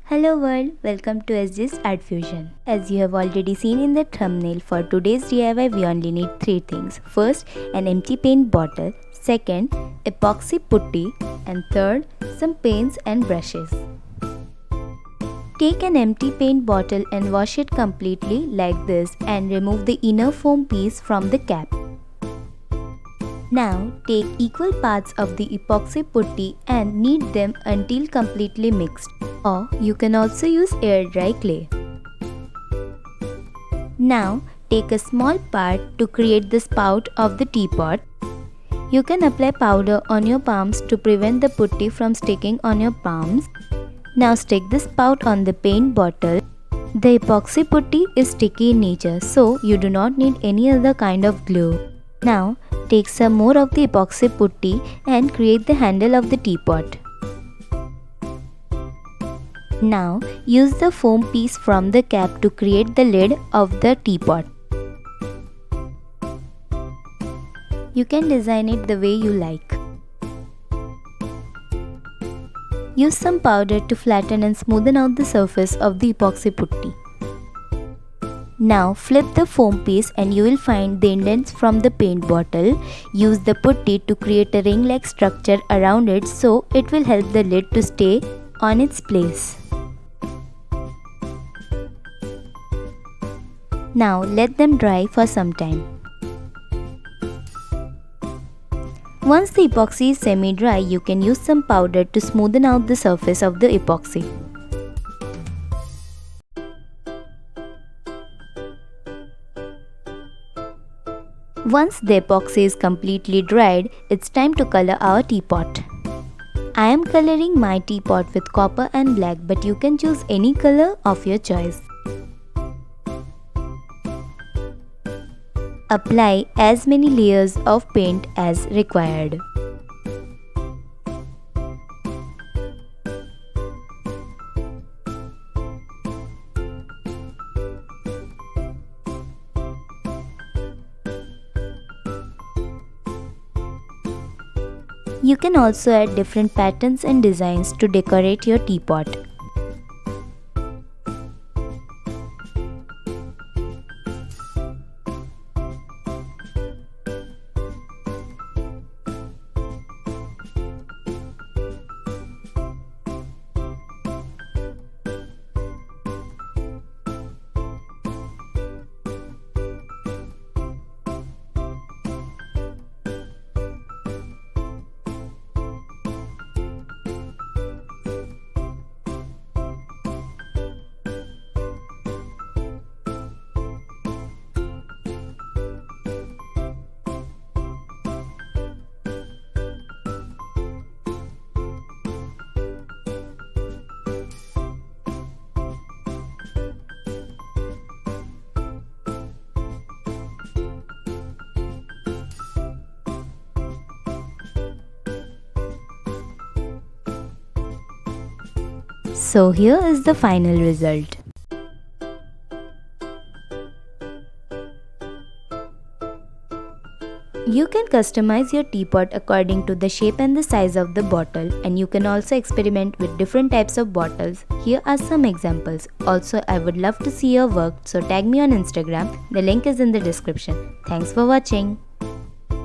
Hello world, welcome to SG's ArtFusion. As you have already seen in the thumbnail, for today's DIY we only need 3 things. First, an empty paint bottle. Second, epoxy putty. And third, some paints and brushes. Take an empty paint bottle and wash it completely like this and remove the inner foam piece from the cap. Now take equal parts of the epoxy putty and knead them until completely mixed. Or you can also use air dry clay. Now take a small part to create the spout of the teapot. You can apply powder on your palms to prevent the putty from sticking on your palms. Now stick the spout on the paint bottle. The epoxy putty is sticky in nature, so you do not need any other kind of glue. Now take some more of the epoxy putty and create the handle of the teapot. Now use the foam piece from the cap to create the lid of the teapot. You can design it the way you like. Use some powder to flatten and smoothen out the surface of the epoxy putty. Now flip the foam piece and you will find the indents from the paint bottle. Use the putty to create a ring-like structure around it so it will help the lid to stay on its place. Now let them dry for some time. Once the epoxy is semi-dry, you can use some powder to smoothen out the surface of the epoxy. Once the epoxy is completely dried, it's time to color our teapot. I am coloring my teapot with copper and black, but you can choose any color of your choice. Apply as many layers of paint as required. You can also add different patterns and designs to decorate your teapot. So here is the final result. You can customize your teapot according to the shape and the size of the bottle, and you can also experiment with different types of bottles. Here are some examples. Also, I would love to see your work, so tag me on Instagram. The link is in the description. Thanks for watching.